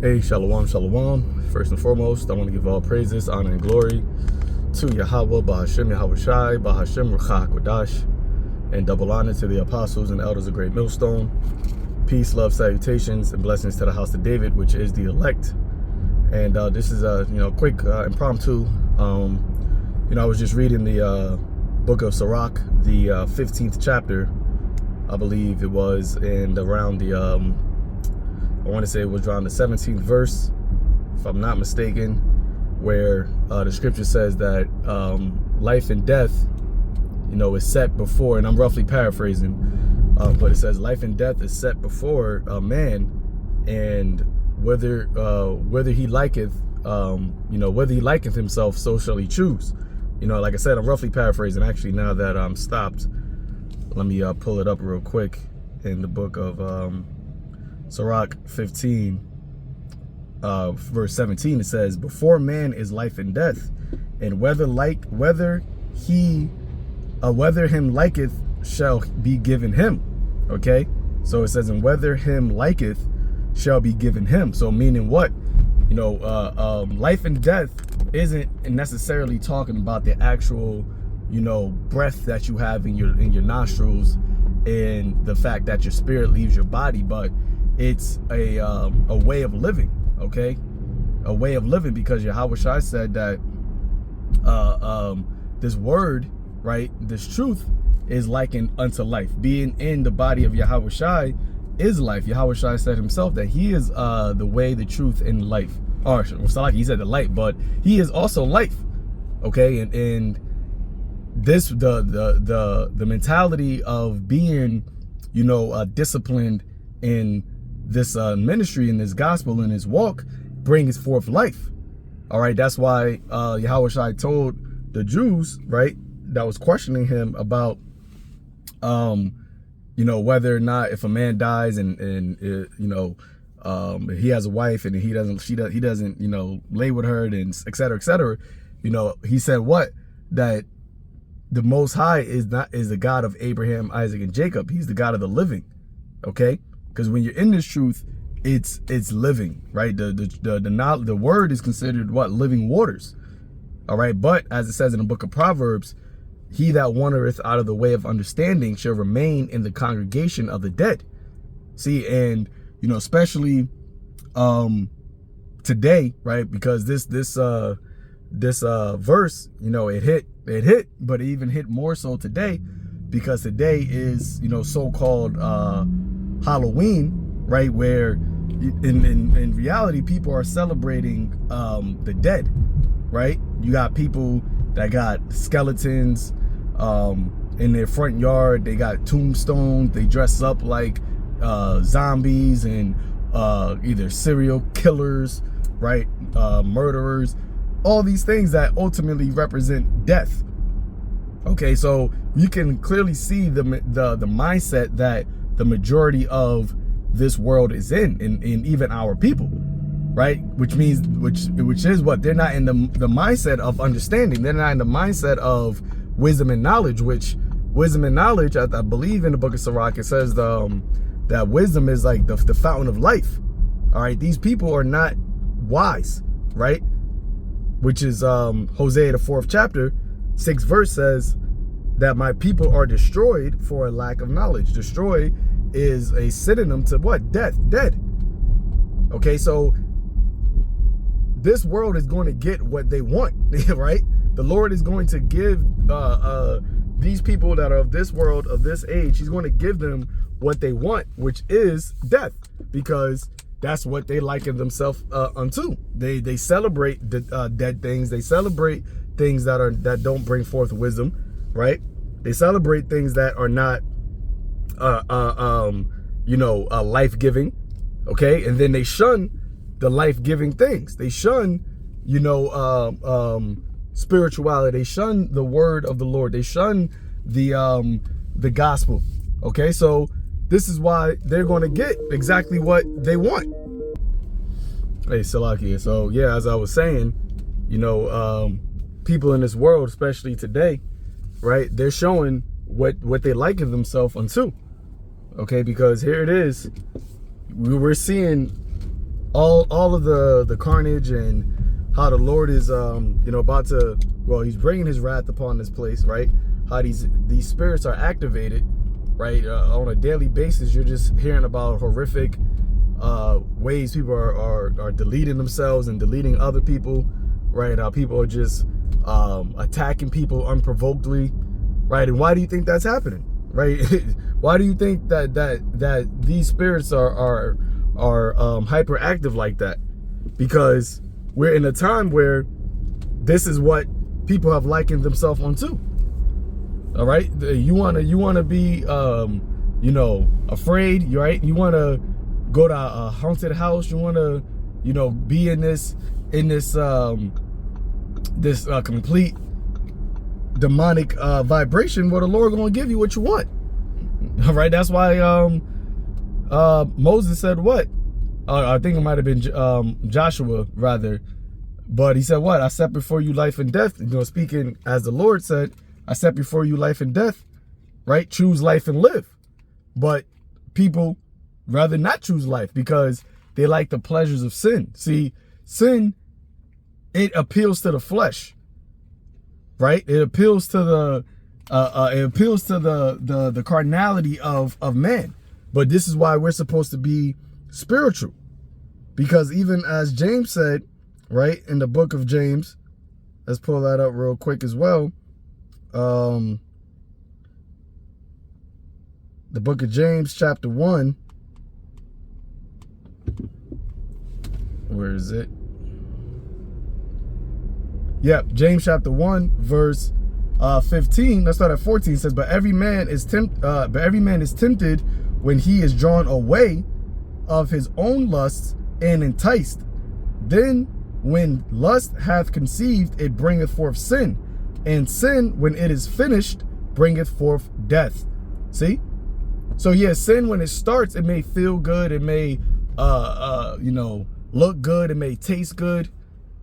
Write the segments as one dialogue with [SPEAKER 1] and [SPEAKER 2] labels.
[SPEAKER 1] Hey, shalom, shalom. First and foremost, I want to give all praises, honor, and glory to Yahweh, Bahashem, Yahweh Shai, Bahashem, Ruach HaKodash, and double honor to the apostles and elders of Great Millstone. Peace, love, salutations, and blessings to the house of David, which is the elect. And this is a quick impromptu. I was just reading the book of Sirach, the 15th chapter, I believe it was, and around the I want to say it was around the 17th verse, if I'm not mistaken, where the scripture says that life and death, is set before, and I'm roughly paraphrasing, but it says life and death is set before a man, and whether he liketh, whether he liketh himself, so shall he choose. Like I said, I'm roughly paraphrasing. Actually, now that I'm stopped, let me pull it up real quick in the book of Sirach 15, verse 17. It says, "Before man is life and death, and whether him liketh shall be given him." Okay, so it says, "And whether him liketh shall be given him." So meaning what? Life and death isn't necessarily talking about the actual, breath that you have in your nostrils and the fact that your spirit leaves your body, but it's a way of living, okay? A way of living, because Yahweh Shai said that this word, right, this truth is likened unto life. Being in the body of Yahweh Shai is life. Yahweh Shai said himself that he is the way, the truth, and life. Or it's not like he said the light, but he is also life, okay? And this the mentality of being, disciplined in this ministry, in this gospel, in his walk, brings forth life. All right, that's why Yahweh Shai told the Jews, right, that was questioning him about whether or not, if a man dies and he has a wife and he doesn't lay with her, and et cetera, he said what? That the Most High is the God of Abraham, Isaac, and Jacob. He's the God of the living, okay? Because when you're in this truth, it's living, right? The word is considered what? Living waters. All right, but as it says in the book of Proverbs, he that wandereth out of the way of understanding shall remain in the congregation of the dead. See, and especially today, right? Because this verse, it hit, but it even hit more so today, because today is so-called Halloween, right? Where in reality people are celebrating the dead, right? You got people that got skeletons in their front yard. They got tombstones. They dress up like zombies and either serial killers, right? Murderers, all these things that ultimately represent death. Okay, so you can clearly see the mindset that the majority of this world is in even our people, right? Which means, which is what? They're not in the mindset of understanding. They're not in the mindset of wisdom and knowledge, which wisdom and knowledge, I believe in the book of Sirach, it says that wisdom is like the fountain of life. All right, these people are not wise, right? Which is Hosea, the 4th chapter, 6th verse says that my people are destroyed for a lack of knowledge. Destroy is a synonym to what? Death, dead. Okay, so this world is going to get what they want, right? The Lord is going to give these people that are of this world, of this age, he's going to give them what they want, which is death, because that's what they liken themselves unto. They celebrate the dead things. They celebrate things that don't bring forth wisdom, right? They celebrate things that are not life-giving, okay? And then they shun the life-giving things. They shun spirituality. They shun the word of the Lord. They shun the gospel. Okay, so this is why they're going to get exactly what they want. Hey, Salakia. So yeah, as I was saying, people in this world, especially today, right? They're showing what they liken themselves unto. Okay, because here it is. We're seeing all of the carnage and how the Lord is about to, well, he's bringing his wrath upon this place, right? How these spirits are activated, right? On a daily basis, you're just hearing about horrific ways people are deleting themselves and deleting other people, right? People are just attacking people unprovokedly, right? And why do you think that's happening, right? Why do you think that these spirits are hyperactive like that? Because we're in a time where this is what people have likened themselves onto. All right, you wanna be afraid, right? You wanna go to a haunted house. You wanna be in this complete demonic vibration. Well, the Lord gonna give you what you want. All right, that's why Moses said what? I think it might have been Joshua rather, but he said what? I set before you life and death. Speaking as the Lord said, I set before you life and death, right? Choose life and live. But people rather not choose life because they like the pleasures of sin. See, sin, it appeals to the flesh, right? It appeals to the carnality of man. But this is why we're supposed to be spiritual, because even as James said, right, in the book of James, let's pull that up real quick as well. The book of James, chapter 1. Where is it? Yep, James chapter 1, verse 15. Let's start at 14. It says, but every man is tempted when he is drawn away of his own lusts and enticed. Then when lust hath conceived, it bringeth forth sin. And sin, when it is finished, bringeth forth death. See? So yeah, sin, when it starts, it may feel good. It may, look good. It may taste good,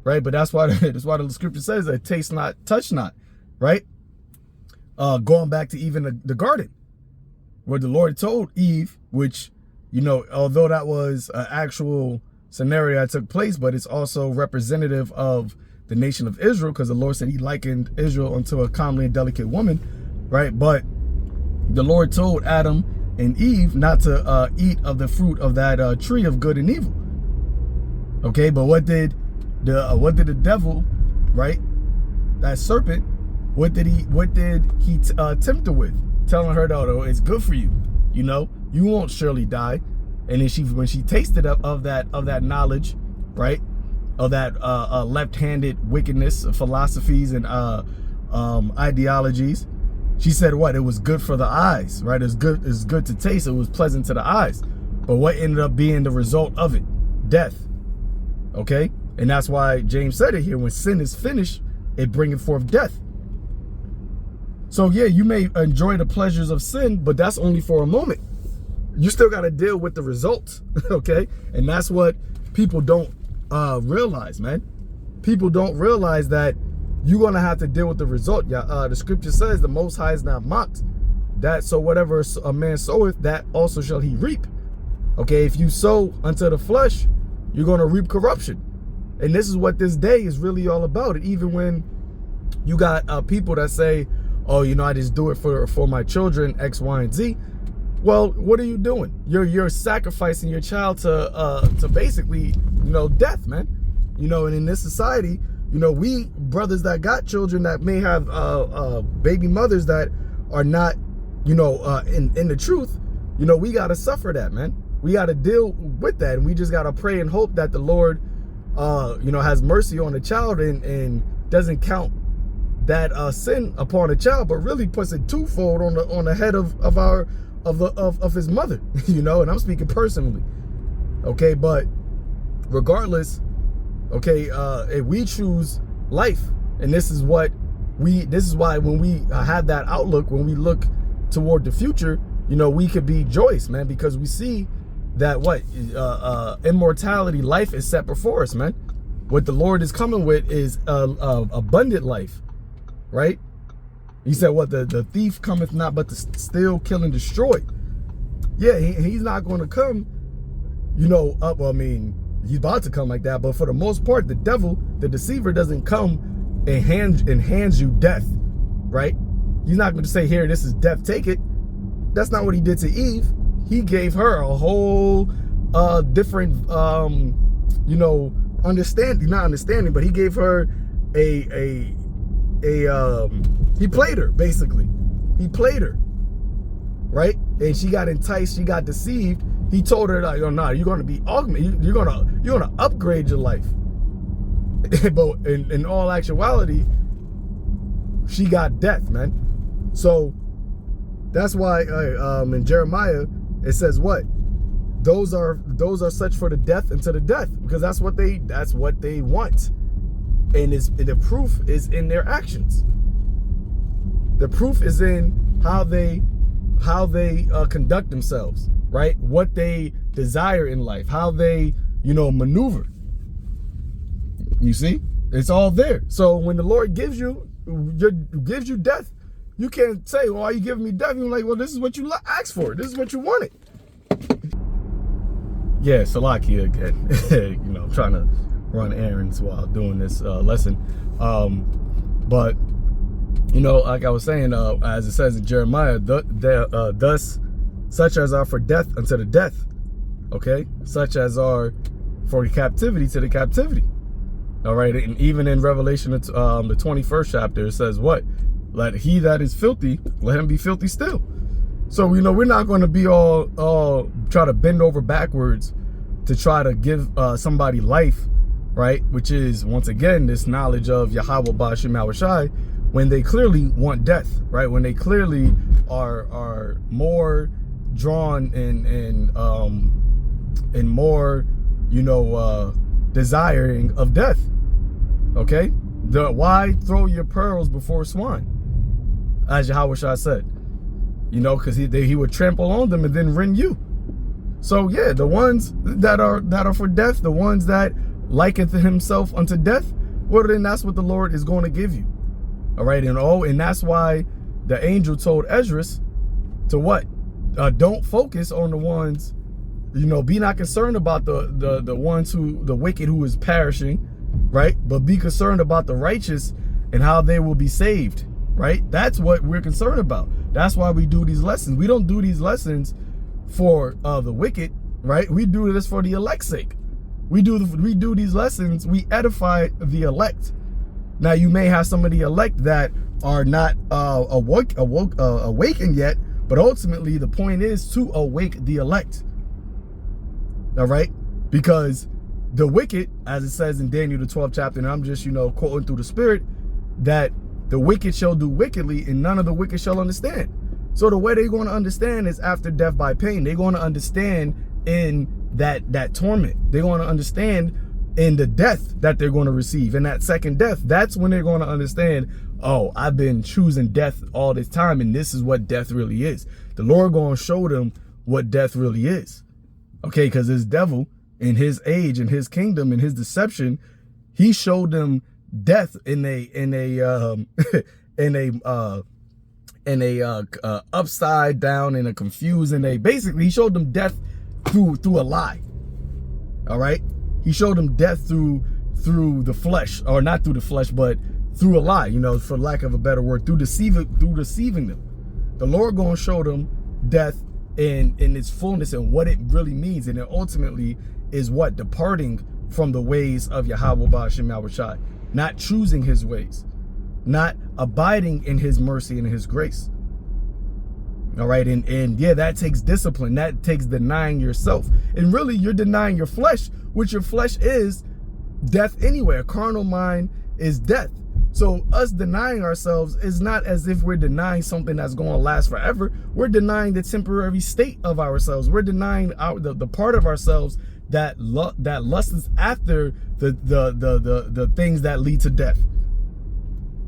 [SPEAKER 1] right? But that's why the scripture says that taste not, touch not, right? Going back to even the garden, where the Lord told Eve, which, although that was an actual scenario that took place, but it's also representative of the nation of Israel, because the Lord said he likened Israel unto a comely and delicate woman, right? But the Lord told Adam and Eve not to eat of the fruit of that tree of good and evil. Okay, but what did the devil, right? That serpent, what did he tempt her with? Telling her that, oh, it's good for you, you won't surely die. And then when she tasted of that knowledge, right, of that left-handed wickedness, philosophies and ideologies, she said what? It was good for the eyes, right? It's good to taste. It was pleasant to the eyes. But what ended up being the result of it? Death. Okay? And that's why James said it here. When sin is finished, it bringeth forth death. So yeah, you may enjoy the pleasures of sin, but that's only for a moment. You still got to deal with the results, okay? And that's what people don't realize, man. People don't realize that you're going to have to deal with the result. The scripture says the Most High is not mocked. That so whatever a man soweth, that also shall he reap. Okay, if you sow unto the flesh, you're going to reap corruption. And this is what this day is really all about. And even when you got people that say, oh, I just do it for my children, X, Y, and Z. Well, what are you doing? You're sacrificing your child to basically, death, man. And in this society, we brothers that got children that may have baby mothers that are not, in the truth, we got to suffer that, man. We got to deal with that. And we just got to pray and hope that the Lord, has mercy on the child and doesn't count that sin upon a child, but really puts it twofold on the head of his mother, and I'm speaking personally. Okay, but regardless, okay, if we choose life, and this is why when we have that outlook, when we look toward the future, we could be joyous, man, because we see that immortality, life is set before us, man. What the Lord is coming with is abundant life, right? He said, what, the thief cometh not but to steal, kill, and destroy. Yeah, he's not going to come, he's about to come like that. But for the most part, the devil, the deceiver, doesn't come and hands you death, right? He's not going to say, here, this is death, take it. That's not what he did to Eve. He gave her a whole different, you know, not understanding, but he gave her he played her, basically. He played her, right? And she got enticed, she got deceived. He told her, like, oh, no, you're going to be augmented. You're going to upgrade your life. But in all actuality, she got death, man. So that's why in Jeremiah it says what? Those are such for the death and to the death, because that's what they want. And the proof is in their actions. The proof is in how they conduct themselves, right? What they desire in life, how they, you know, maneuver. You see, it's all there. So when the Lord gives you death, you can't say, well, why are you giving me death? You're like, well, this is what you asked for. This is what you wanted. Yeah, Salakia again. You know, I'm trying to run errands while doing this lesson. But, you know, like I was saying, as it says in Jeremiah, thus such as are for death unto the death. Okay? Such as are for the captivity to the captivity. All right, and even in Revelation, the 21st chapter, it says what? Let he that is filthy, let him be filthy still. So, you know, we're not going to be all try to bend over backwards to try to give somebody life, right? Which is, once again, this knowledge of Yahweh Ba'Shem Yahushai, when they clearly want death, right? When they clearly are more drawn and more, you know, desiring of death. Okay, why throw your pearls before swine, as Yahushua said, you know, because he would trample on them and then rend you. So yeah, the ones that are for death, the ones that liketh himself unto death, well, then that's what the Lord is going to give you. All right, and that's why the angel told Esdras to what? Don't focus on the ones, you know, be not concerned about the ones the wicked who is perishing, right? But be concerned about the righteous and how they will be saved, right? That's what we're concerned about. That's why we do these lessons. We don't do these lessons for the wicked, right? We do this for the elect's sake. We do these lessons, we edify the elect. Now, you may have some of the elect that are not awakened yet, but ultimately the point is to awake the elect. All right? Because the wicked, as it says in Daniel the 12th chapter, and I'm just, you know, quoting through the Spirit, that the wicked shall do wickedly and none of the wicked shall understand. So the way they're going to understand is after death by pain. They're going to understand in that torment. They're going to understand in the death that they're going to receive. In that second death, that's when they're going to understand, oh, I've been choosing death all this time, and this is what death really is. The Lord going to show them what death really is. Okay, because this devil, in his age, in his kingdom, in his deception, he showed them death in a upside down, in a confused, basically he showed them death through a lie. All right, he showed them death through the flesh, or not through the flesh, but through a lie, you know, for lack of a better word, through deceiving them. The Lord gonna show them death in its fullness and what it really means, and it ultimately is what? Departing from the ways of Yahweh Ba'Shem Yahushai, not choosing his ways, not abiding in his mercy and his grace. All right, and yeah, that takes discipline. That takes denying yourself, and really you're denying your flesh, which your flesh is death anyway. A carnal mind is death. So us denying ourselves is not as if we're denying something that's going to last forever. We're denying the temporary state of ourselves. We're denying the part of ourselves that lusts after the things that lead to death.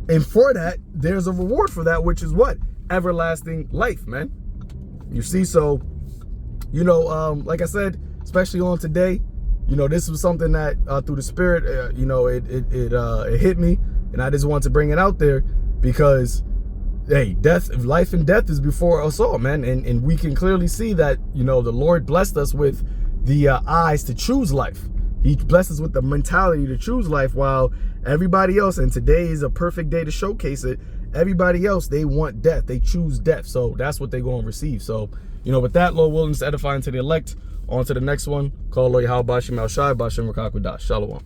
[SPEAKER 1] And for that, there's a reward for that, which is what? Everlasting life, man. You see, so, you know, like I said, especially on today, you know, this was something that through the Spirit, you know, it hit me, and I just want to bring it out there because, hey, life and death is before us all, man. And we can clearly see that, you know, the Lord blessed us with the eyes to choose life. He blesses with the mentality to choose life, while everybody else, and today is a perfect day to showcase it, everybody else, they want death. They choose death. So that's what they're going to receive. So, with that, Lord willing, to edify into the elect. On to the next one. Call Lord Yahweh Bashim Al Shai, Bashim Rakakwadash. Shalom.